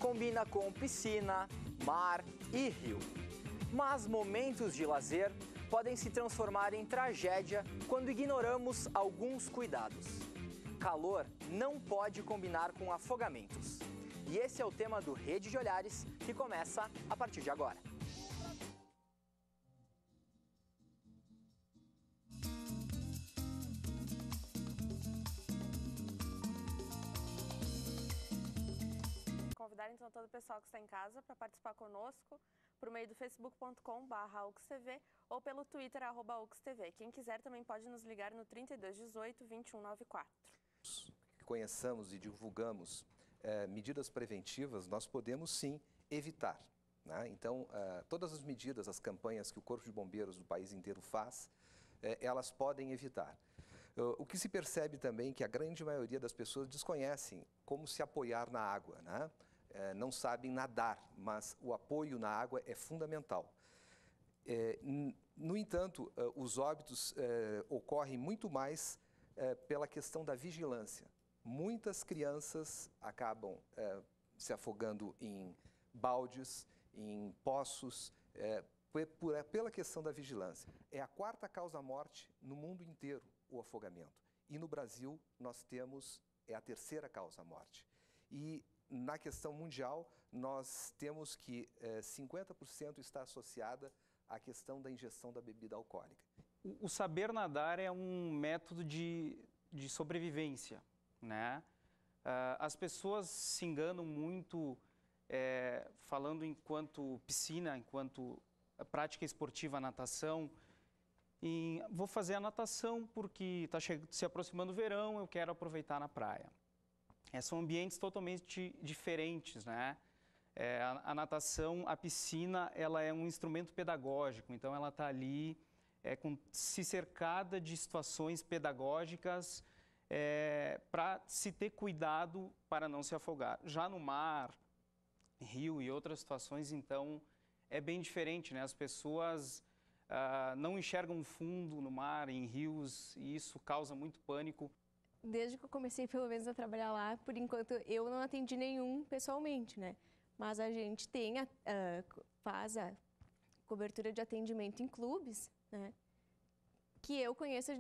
combina com piscina, mar e rio. Mas momentos de lazer podem se transformar em tragédia quando ignoramos alguns cuidados. Calor não pode combinar com afogamentos. E esse é o tema do Rede de Olhares, que começa a partir de agora. Convidar então todo o pessoal que está em casa para participar conosco por meio do facebook.com/auxtv ou pelo Twitter @auxtv. Quem quiser também pode nos ligar no 3218 2194. Que conheçamos e divulgamos medidas preventivas, nós podemos sim evitar, né? Então, todas as medidas, as campanhas que o Corpo de Bombeiros do país inteiro faz, elas podem evitar. O que se percebe também é que a grande maioria das pessoas desconhecem como se apoiar na água, né? Não sabem nadar, mas o apoio na água é fundamental. No entanto, os óbitos ocorrem muito mais pela questão da vigilância. Muitas crianças acabam se afogando em baldes, em poços, pela questão da vigilância. É a quarta causa-morte no mundo inteiro, o afogamento. E no Brasil, nós temos, é a terceira causa-morte. E na questão mundial, nós temos que 50% está associada à questão da ingestão da bebida alcoólica. O saber nadar é um método de sobrevivência, né? As pessoas se enganam muito falando enquanto piscina, enquanto prática esportiva, natação. E vou fazer a natação porque está se aproximando o verão, eu quero aproveitar na praia. São ambientes totalmente diferentes, né? A natação, a piscina, ela é um instrumento pedagógico, então ela está ali se cercada de situações pedagógicas para se ter cuidado para não se afogar. Já no mar, rio e outras situações, então, é bem diferente, né? As pessoas não enxergam fundo no mar, em rios, e isso causa muito pânico. Desde que eu comecei, pelo menos, a trabalhar lá, por enquanto eu não atendi nenhum pessoalmente, né? Mas a gente faz a cobertura de atendimento em clubes, né? Que eu conheço,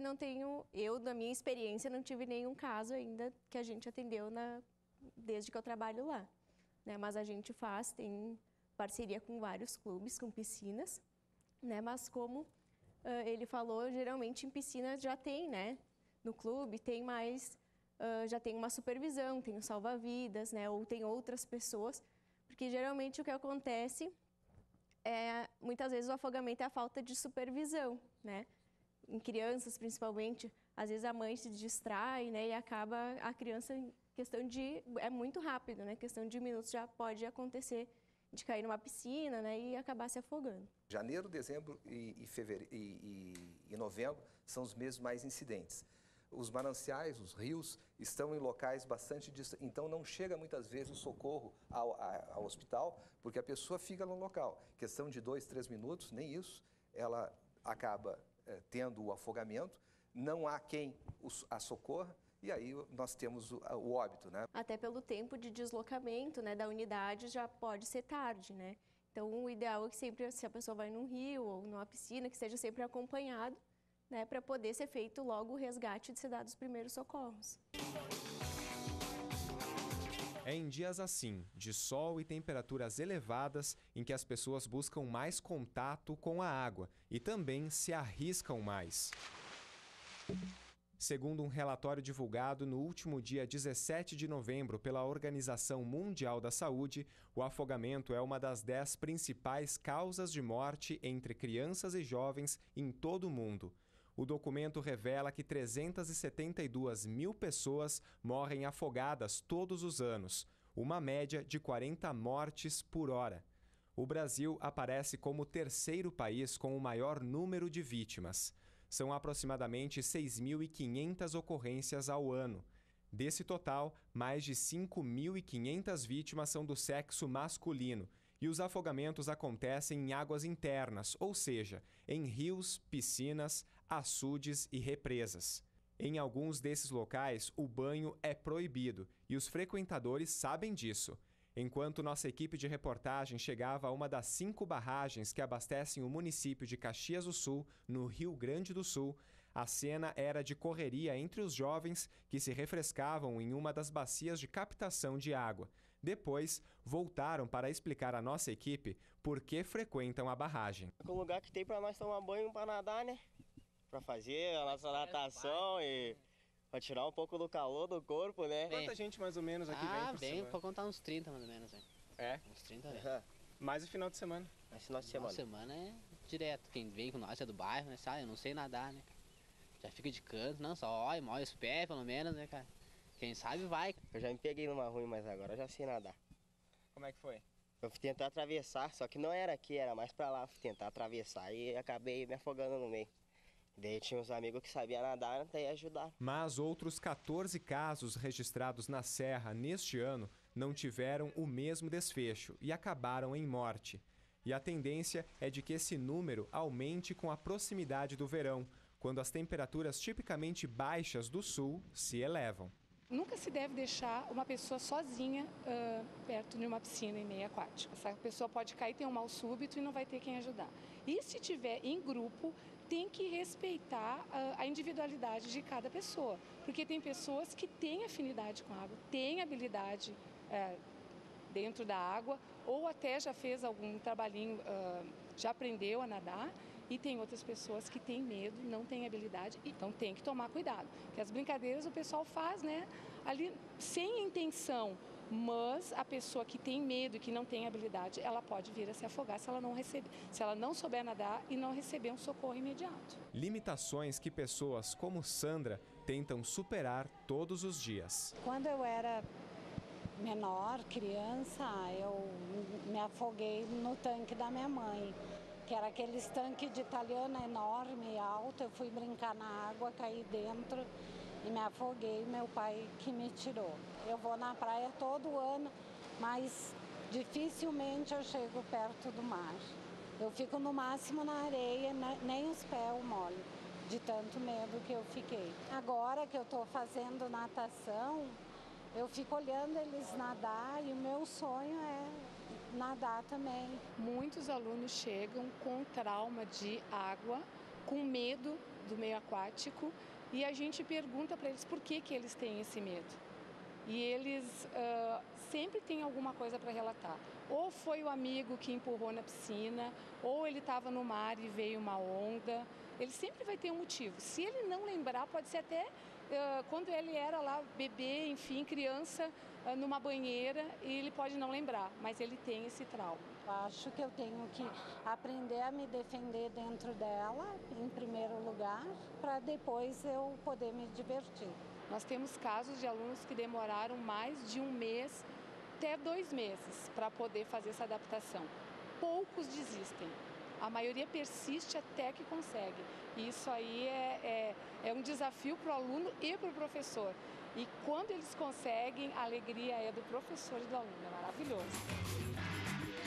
da minha experiência, não tive nenhum caso ainda que a gente atendeu desde que eu trabalho lá, né? Mas a gente tem parceria com vários clubes, com piscinas, né? Mas como ele falou, geralmente em piscina já tem, né? No clube tem mais, já tem uma supervisão, tem o salva-vidas, né? Ou tem outras pessoas, porque geralmente o que acontece muitas vezes o afogamento é a falta de supervisão, né? Em crianças, principalmente, às vezes a mãe se distrai, né? E acaba a criança, é muito rápido, né? Questão de minutos já pode acontecer de cair numa piscina, né? E acabar se afogando. Janeiro, dezembro e novembro são os meses mais incidentes. Os mananciais, os rios, estão em locais bastante distantes, então não chega muitas vezes o socorro ao hospital, porque a pessoa fica no local. Questão de 2, 3 minutos, nem isso, ela acaba tendo o afogamento, não há quem a socorra, e aí nós temos o óbito, né? Até pelo tempo de deslocamento, né, da unidade já pode ser tarde, né? Então o ideal é que sempre, se a pessoa vai num rio ou numa piscina, que seja sempre acompanhado, né, para poder ser feito logo o resgate de se dar os primeiros socorros. É em dias assim, de sol e temperaturas elevadas, em que as pessoas buscam mais contato com a água e também se arriscam mais. Segundo um relatório divulgado no último dia 17 de novembro pela Organização Mundial da Saúde, o afogamento é uma das 10 principais causas de morte entre crianças e jovens em todo o mundo. O documento revela que 372 mil pessoas morrem afogadas todos os anos, uma média de 40 mortes por hora. O Brasil aparece como o terceiro país com o maior número de vítimas. São aproximadamente 6.500 ocorrências ao ano. Desse total, mais de 5.500 vítimas são do sexo masculino, e os afogamentos acontecem em águas internas, ou seja, em rios, piscinas, açudes e represas. Em alguns desses locais, o banho é proibido e os frequentadores sabem disso. Enquanto nossa equipe de reportagem chegava a uma das 5 barragens que abastecem o município de Caxias do Sul, no Rio Grande do Sul, a cena era de correria entre os jovens que se refrescavam em uma das bacias de captação de água. Depois, voltaram para explicar à nossa equipe por que frequentam a barragem. É um lugar que tem para nós tomar banho para nadar, né? Para fazer a nossa natação e para tirar um pouco do calor do corpo, né? Quanta gente mais ou menos aqui vem por semana? Pra contar uns 30 mais ou menos, velho. É? Uns 30 velho. Mais o final de semana? Mais final de Final semana. de semana é direto. Quem vem com nós é do bairro, né? Sabe, eu não sei nadar, né? Já fica de canto, não, só olha, molha os pés pelo menos, né, cara? Quem sabe vai. Eu já me peguei numa ruim, mas agora eu já sei nadar. Como é que foi? Eu fui tentar atravessar, só que não era aqui, era mais pra lá. Fui tentar atravessar e acabei me afogando no meio. Daí tinha uns amigos que sabiam nadar, daí ajudaram. Mas outros 14 casos registrados na Serra neste ano não tiveram o mesmo desfecho e acabaram em morte. E a tendência é de que esse número aumente com a proximidade do verão, quando as temperaturas tipicamente baixas do sul se elevam. Nunca se deve deixar uma pessoa sozinha perto de uma piscina em meio aquático. Essa pessoa pode cair, ter um mal súbito e não vai ter quem ajudar. E se tiver em grupo, tem que respeitar a individualidade de cada pessoa. Porque tem pessoas que têm afinidade com a água, têm habilidade dentro da água, ou até já fez algum trabalhinho, já aprendeu a nadar. E tem outras pessoas que têm medo, não têm habilidade, então tem que tomar cuidado. Porque as brincadeiras o pessoal faz, né, ali sem intenção, mas a pessoa que tem medo e que não tem habilidade, ela pode vir a se afogar se ela não souber nadar e não receber um socorro imediato. Limitações que pessoas como Sandra tentam superar todos os dias. Quando eu era menor, criança, eu me afoguei no tanque da minha mãe, que era aqueles tanques de italiana enorme e alto. Eu fui brincar na água, caí dentro e me afoguei, meu pai que me tirou. Eu vou na praia todo ano, mas dificilmente eu chego perto do mar. Eu fico no máximo na areia, nem os pés eu molho, de tanto medo que eu fiquei. Agora que eu estou fazendo natação, eu fico olhando eles nadar e o meu sonho é nadar também. Muitos alunos chegam com trauma de água, com medo do meio aquático, e a gente pergunta para eles por que eles têm esse medo. E eles sempre têm alguma coisa para relatar. Ou foi o amigo que empurrou na piscina, ou ele estava no mar e veio uma onda. Ele sempre vai ter um motivo. Se ele não lembrar, pode ser até quando ele era lá bebê, enfim, criança, numa banheira, e ele pode não lembrar, mas ele tem esse trauma. Acho que eu tenho que aprender a me defender dentro dela, em primeiro lugar, para depois eu poder me divertir. Nós temos casos de alunos que demoraram mais de 1 mês, até 2 meses, para poder fazer essa adaptação. Poucos desistem. A maioria persiste até que consegue. E isso aí é um desafio para o aluno e para o professor. E quando eles conseguem, a alegria é do professor e do aluno. É maravilhoso.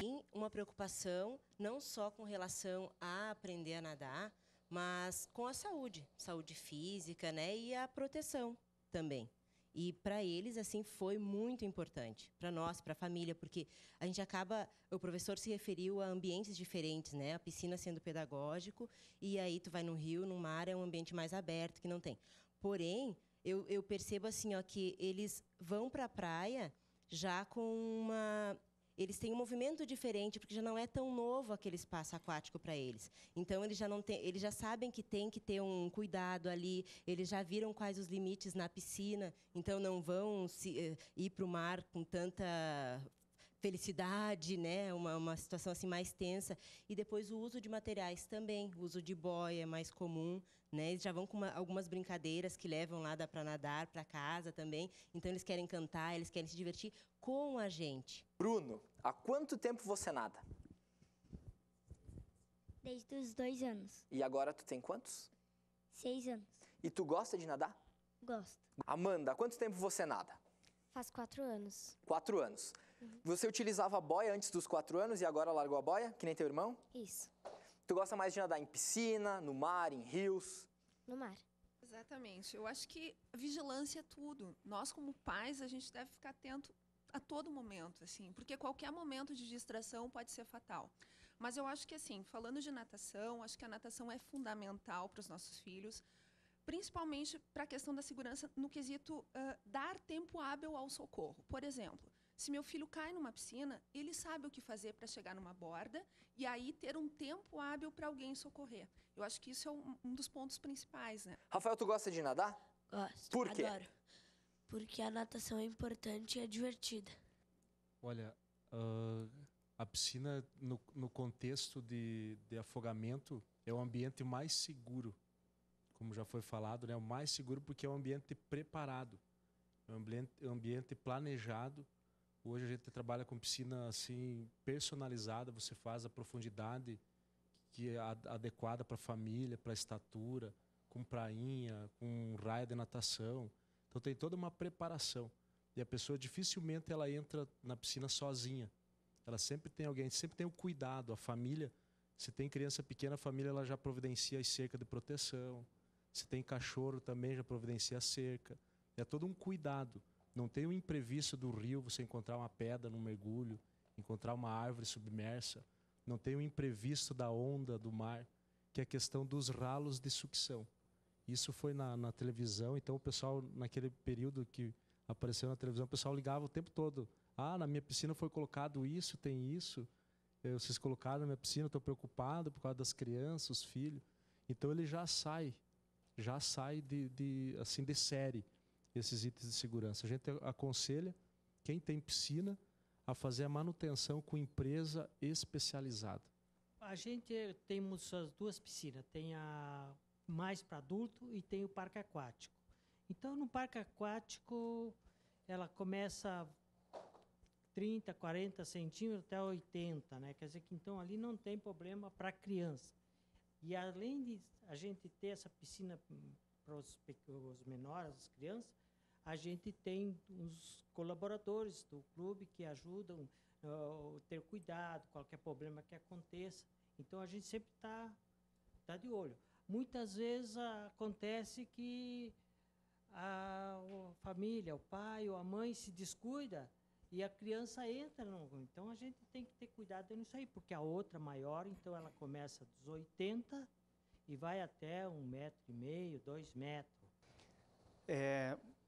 Tem uma preocupação não só com relação a aprender a nadar, mas com a saúde física, né, e a proteção também. E para eles, assim, foi muito importante, para nós, para a família, porque a gente acaba, o professor se referiu a ambientes diferentes, né? A piscina sendo pedagógico, e aí tu vai no rio, no mar, é um ambiente mais aberto, que não tem. Porém, eu percebo, assim, ó, que eles vão para a praia já com uma... Eles têm um movimento diferente, porque já não é tão novo aquele espaço aquático para eles. Então, eles já sabem que tem que ter um cuidado ali, eles já viram quais os limites na piscina, então não vão ir para o mar com tanta felicidade, né? Uma situação assim mais tensa. E depois o uso de materiais também, o uso de boia é mais comum, né? Eles já vão com algumas brincadeiras que levam lá para nadar, para casa também. Então, eles querem cantar, eles querem se divertir com a gente. Bruno, há quanto tempo você nada? Desde os 2 anos. E agora tu tem quantos? 6 anos. E tu gosta de nadar? Gosto. Amanda, há quanto tempo você nada? Faz 4 anos. 4 anos. Você utilizava a boia antes dos 4 anos e agora largou a boia, que nem teu irmão? Isso. Tu gosta mais de nadar em piscina, no mar, em rios? No mar. Exatamente. Eu acho que vigilância é tudo. Nós, como pais, a gente deve ficar atento a todo momento, assim, porque qualquer momento de distração pode ser fatal. Mas eu acho que, assim, falando de natação, acho que a natação é fundamental para os nossos filhos, principalmente para a questão da segurança no quesito dar tempo hábil ao socorro. Por exemplo, se meu filho cai numa piscina, ele sabe o que fazer para chegar numa borda e aí ter um tempo hábil para alguém socorrer. Eu acho que isso é um dos pontos principais, né? Rafael, tu gosta de nadar? Gosto. Por quê? Adoro. Porque a natação é importante e é divertida. Olha, a piscina, no contexto de afogamento, é o ambiente mais seguro. Como já foi falado, né? O mais seguro porque é um ambiente preparado. É um ambiente planejado. Hoje a gente trabalha com piscina assim, personalizada. Você faz a profundidade que é adequada para a família, para a estatura, com prainha, com raia de natação. Então tem toda uma preparação. E a pessoa dificilmente ela entra na piscina sozinha. Ela sempre tem alguém, sempre tem o cuidado. A família, se tem criança pequena, a família ela já providencia as cercas de proteção. Se tem cachorro também já providencia a cerca. É todo um cuidado. Não tem o imprevisto do rio, você encontrar uma pedra no mergulho, encontrar uma árvore submersa. Não tem o imprevisto da onda do mar, que é a questão dos ralos de sucção. Isso foi na televisão, então o pessoal, naquele período que apareceu na televisão, o pessoal ligava o tempo todo. Ah, na minha piscina foi colocado isso, tem isso. Vocês colocaram na minha piscina, estou preocupado por causa das crianças, os filhos. Então ele já sai de série esses itens de segurança. A gente aconselha quem tem piscina a fazer a manutenção com empresa especializada. A gente temos as duas piscinas, tem a mais para adulto e tem o parque aquático. Então, no parque aquático, ela começa 30, 40 centímetros até 80, né? Quer dizer que então ali não tem problema para criança. E além de a gente ter essa piscina para os menores, as crianças, a gente tem os colaboradores do clube que ajudam a ter cuidado, qualquer problema que aconteça. Então, a gente sempre tá de olho. Muitas vezes acontece que a família, o pai ou a mãe se descuida e a criança entra. Então, a gente tem que ter cuidado nisso aí, porque a outra maior, então, ela começa dos 80 e vai até 1,5 metro, 2 metros.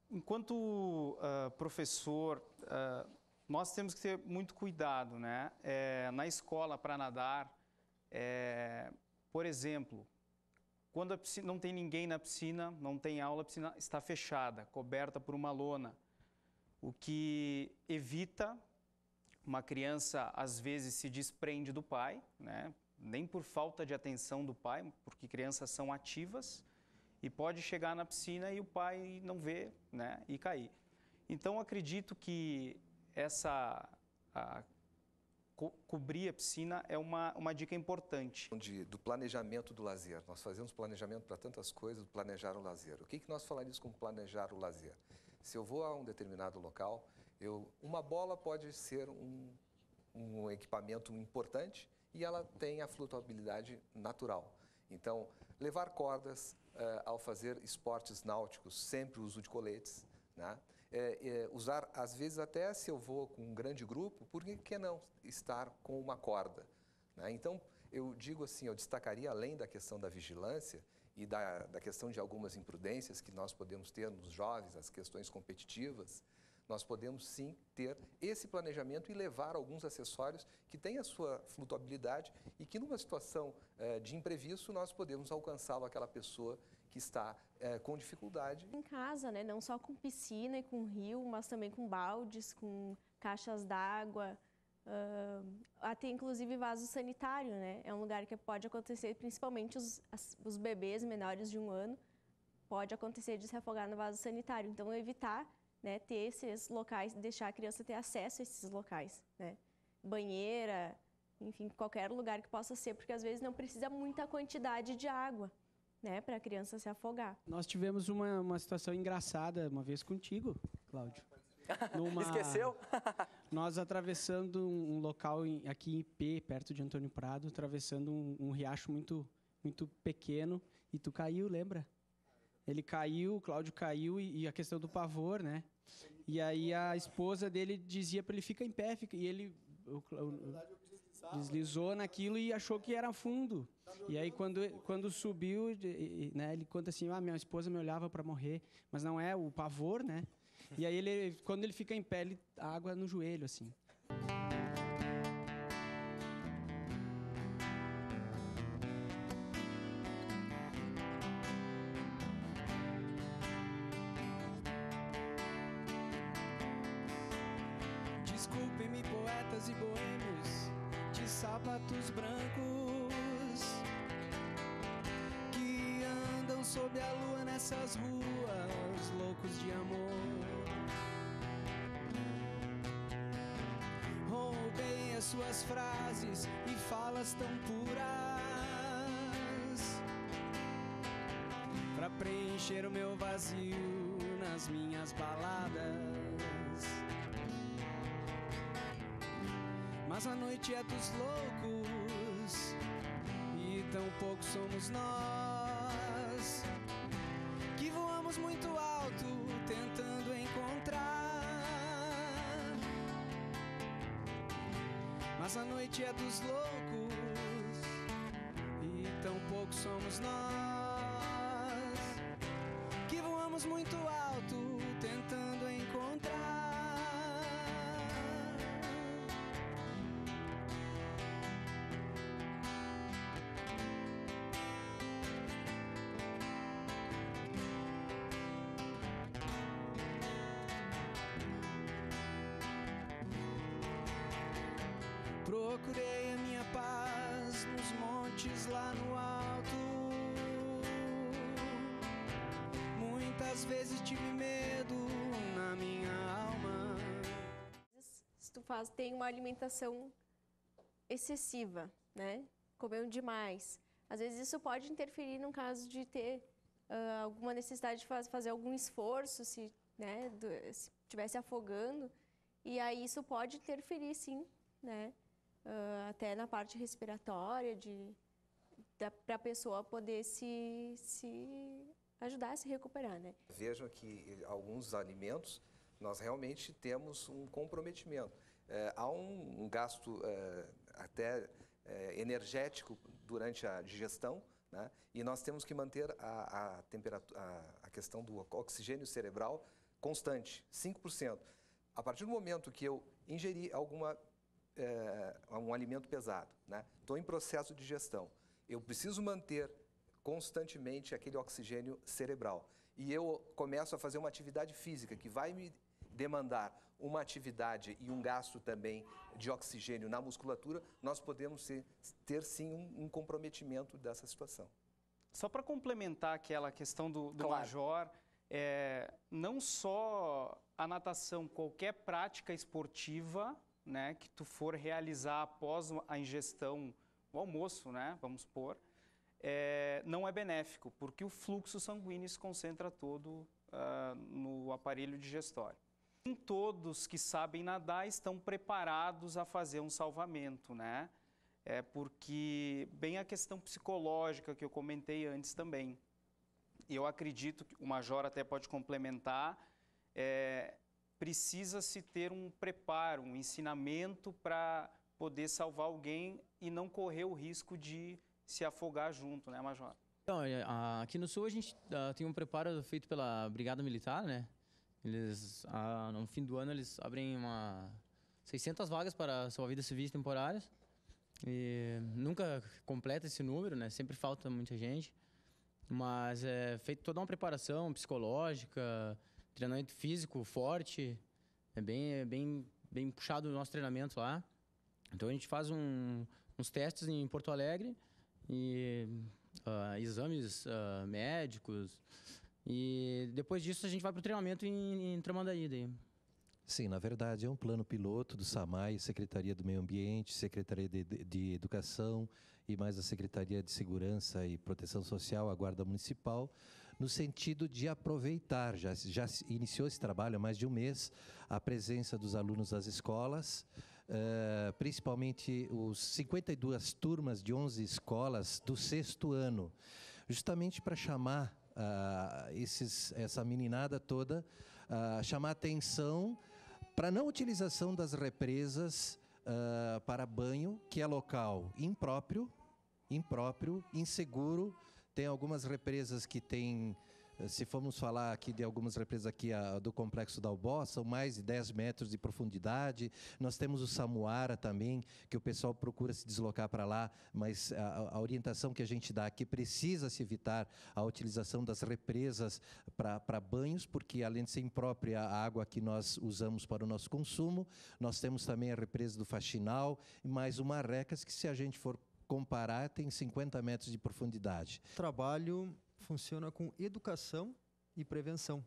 Enquanto professor, nós temos que ter muito cuidado, né? Na escola, para nadar, por exemplo, quando a piscina, não tem ninguém na piscina, não tem aula, a piscina está fechada, coberta por uma lona, o que evita uma criança, às vezes, se desprende do pai, né? Nem por falta de atenção do pai, porque crianças são ativas, e pode chegar na piscina e o pai não vê, né, e cair. Então, acredito que cobrir a piscina é uma dica importante. Do planejamento do lazer. Nós fazemos planejamento para tantas coisas, planejar o lazer. O que nós falaríamos com planejar o lazer? Se eu vou a um determinado local, uma bola pode ser um equipamento importante e ela tem a flutuabilidade natural. Então, levar cordas, ao fazer esportes náuticos, sempre o uso de coletes, né? Usar, às vezes, até se eu vou com um grande grupo, por que não estar com uma corda, né? Então, eu digo assim, eu destacaria, além da questão da vigilância e da questão de algumas imprudências que nós podemos ter nos jovens, as questões competitivas, nós podemos sim ter esse planejamento e levar alguns acessórios que têm a sua flutuabilidade e que numa situação de imprevisto nós podemos alcançá-lo aquela pessoa que está com dificuldade. Em casa, né? Não só com piscina e com rio, mas também com baldes, com caixas d'água, até inclusive vaso sanitário, né? É um lugar que pode acontecer, principalmente os bebês menores de 1 ano, pode acontecer de se afogar no vaso sanitário. Então, evitar, né, ter esses locais, deixar a criança ter acesso a esses locais, né? Banheira, enfim, qualquer lugar que possa ser, porque às vezes não precisa muita quantidade de água, né, para a criança se afogar. Nós tivemos uma situação engraçada uma vez contigo, Cláudio. Esqueceu? Nós atravessando um local aqui em Ipê, perto de Antônio Prado, atravessando um riacho muito pequeno, e tu caiu, lembra? Ele caiu, o Cláudio caiu, e a questão do pavor, né? E aí a esposa dele dizia para ele ficar em pé, e ele deslizou naquilo e achou que era fundo. E aí quando subiu, né, ele conta assim, minha esposa me olhava para morrer, mas não é o pavor, né? E aí quando ele fica em pé, a água no joelho, assim. Desculpem-me, poetas e boêmios de sapatos brancos que andam sob a lua nessas ruas, loucos de amor. Roubei as suas frases e falas tão puras pra preencher o meu vazio nas minhas baladas. Mas a noite é dos loucos e tão pouco somos nós que voamos muito alto tentando encontrar. Mas a noite é dos loucos e tão pouco somos nós que voamos muito alto tentando encontrar. Procurei a minha paz nos montes lá no alto. Muitas vezes tive medo na minha alma. Se tu tem uma alimentação excessiva, né? Comendo demais. Às vezes isso pode interferir no caso de ter alguma necessidade de fazer algum esforço, se estivesse afogando. E aí isso pode interferir, sim, né? Até na parte respiratória, para a pessoa poder se ajudar a se recuperar, né? Vejam que alguns alimentos nós realmente temos um comprometimento. Há um gasto até energético durante a digestão, né? E nós temos que manter a questão do oxigênio cerebral constante, 5%. A partir do momento que eu ingerir um alimento pesado, né? Estou em processo de digestão, eu preciso manter constantemente aquele oxigênio cerebral. E eu começo a fazer uma atividade física que vai me demandar uma atividade e um gasto também de oxigênio na musculatura, nós podemos ter sim um comprometimento dessa situação. Só para complementar aquela questão do Claro. Major, não só a natação, qualquer prática esportiva, né, que tu for realizar após a ingestão, o almoço, né, vamos supor, não é benéfico, porque o fluxo sanguíneo se concentra todo no aparelho digestório. Nem todos que sabem nadar estão preparados a fazer um salvamento, né? Porque bem a questão psicológica que eu comentei antes também. E eu acredito que o Major até pode complementar, precisa-se ter um preparo, um ensinamento para poder salvar alguém e não correr o risco de se afogar junto, né, Major? Então, aqui no Sul a gente tem um preparo feito pela Brigada Militar, né? Eles, no fim do ano, eles abrem 600 vagas para salva-vidas civis temporárias. E nunca completa esse número, né? Sempre falta muita gente. Mas é feito toda uma preparação psicológica, treinamento físico forte. É bem puxado o nosso treinamento lá. Então a gente faz uns testes em Porto Alegre e exames médicos. E depois disso a gente vai para o treinamento em Tramandaí daí. Sim, na verdade é um plano piloto do SAMAI, Secretaria do Meio Ambiente, Secretaria de Educação e mais a Secretaria de Segurança e Proteção Social, a Guarda Municipal, no sentido de aproveitar, já iniciou esse trabalho há mais de um mês, a presença dos alunos das escolas, principalmente os 52 turmas de 11 escolas do 6º ano, justamente para chamar essa meninada toda chamar atenção para a não utilização das represas para banho, que é local impróprio, inseguro. Tem algumas represas que têm, se formos falar aqui de algumas represas aqui do Complexo da Albó, são mais de 10 metros de profundidade. Nós temos o Samuara também, que o pessoal procura se deslocar para lá, mas a orientação que a gente dá aqui precisa se evitar a utilização das represas para banhos, porque além de ser imprópria a água que nós usamos para o nosso consumo, nós temos também a represa do Faxinal e mais o Marrecas, que se a gente for comparar, tem 50 metros de profundidade. O trabalho funciona com educação e prevenção.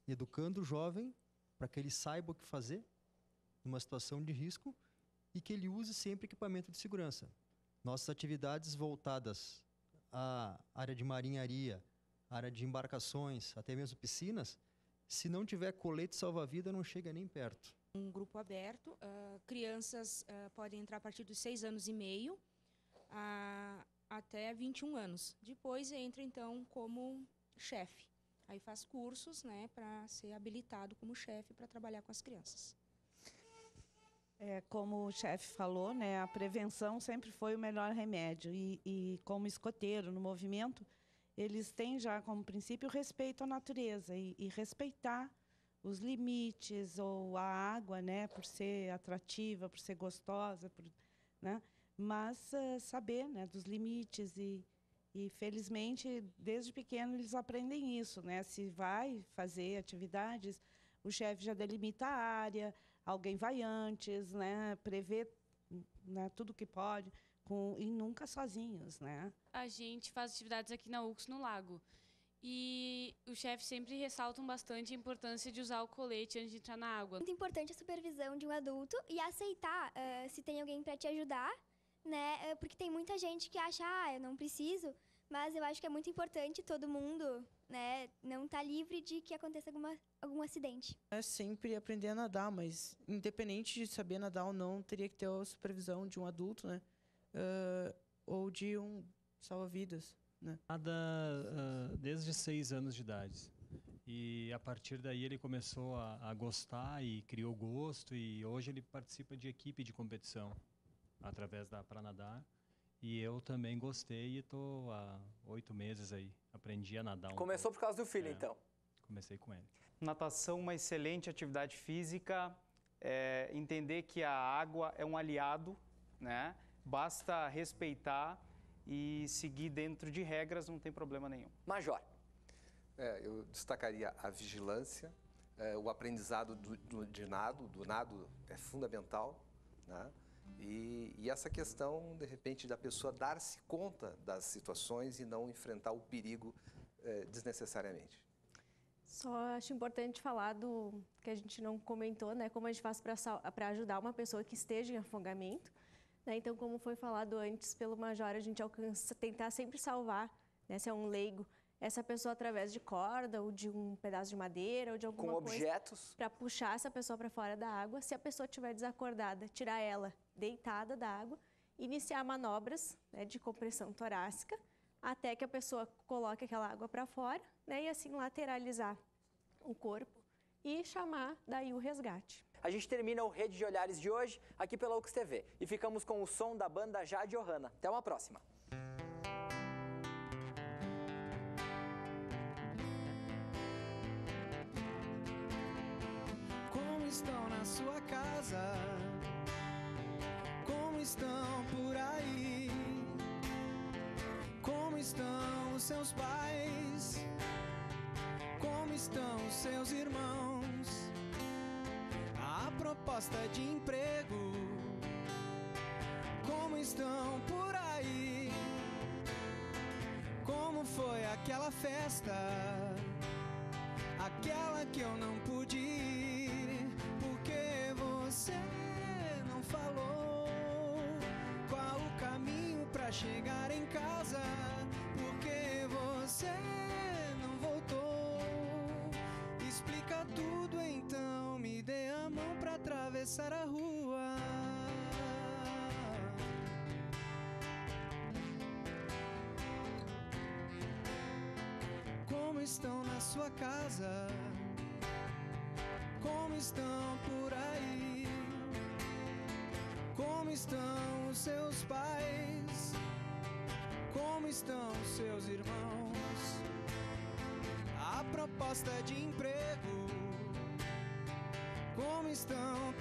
Educando o jovem para que ele saiba o que fazer numa situação de risco e que ele use sempre equipamento de segurança. Nossas atividades voltadas à área de marinharia, área de embarcações, até mesmo piscinas, se não tiver colete salva-vida, não chega nem perto. Um grupo aberto, crianças podem entrar a partir dos 6 anos e meio, até 21 anos. Depois entra, então, como chefe. Aí faz cursos, né, para ser habilitado como chefe para trabalhar com as crianças. Como o chefe falou, né, a prevenção sempre foi o melhor remédio. E como escoteiro no movimento, eles têm já como princípio o respeito à natureza e respeitar os limites ou a água, né, por ser atrativa, por ser gostosa, né? Mas saber, né, dos limites e felizmente desde pequeno eles aprendem isso, né? Se vai fazer atividades, o chefe já delimita a área, alguém vai antes, né? Prevê, né, tudo que pode, e nunca sozinhos, né? A gente faz atividades aqui na UX no lago e os chefes sempre ressaltam bastante a importância de usar o colete antes de entrar na água. Muito importante a supervisão de um adulto e aceitar se tem alguém para te ajudar, né? Porque tem muita gente que acha, eu não preciso, mas eu acho que é muito importante todo mundo, né, não estar livre de que aconteça algum acidente. É sempre aprender a nadar, mas independente de saber nadar ou não, teria que ter a supervisão de um adulto, né? Ou de um salva-vidas, né? Nada desde 6 anos de idade. E a partir daí ele começou a gostar e criou gosto, e hoje ele participa de equipe de competição através da Pra Nadar. E eu também gostei e estou há 8 meses aí. Aprendi a nadar. Começou por causa do filho, então? Comecei com ele. Natação, uma excelente atividade física. Entender que a água é um aliado, né? Basta respeitar e seguir dentro de regras, não tem problema nenhum. Major. Eu destacaria a vigilância, o aprendizado do nado é fundamental, né? E essa questão, de repente, da pessoa dar-se conta das situações e não enfrentar o perigo desnecessariamente. Só acho importante falar do que a gente não comentou, né? Como a gente faz para ajudar uma pessoa que esteja em afogamento. Né? Então, como foi falado antes pelo Major, a gente tentar sempre salvar, né? Se é um leigo, essa pessoa através de corda ou de um pedaço de madeira ou de alguma coisa. Com objetos. Para puxar essa pessoa para fora da água. Se a pessoa estiver desacordada, tirar ela deitada da água, iniciar manobras, né, de compressão torácica, até que a pessoa coloque aquela água para fora, né, e assim lateralizar o corpo e chamar daí o resgate. A gente termina o Rede de Olhares de hoje aqui pela UX TV e ficamos com o som da banda Jade Ohana. Até uma próxima. Como estão na sua casa? Como estão por aí? Como estão os seus pais? Como estão os seus irmãos? A proposta de emprego? Como estão por aí? Como foi aquela festa? Aquela que eu não pude ir, porque você não falou qual o caminho pra chegar em casa, porque você não voltou. Explica tudo então, me dê a mão pra atravessar a rua. Como estão na sua casa? Como estão por aí? Como estão os seus pais? Como estão os seus irmãos? A proposta de emprego, como estão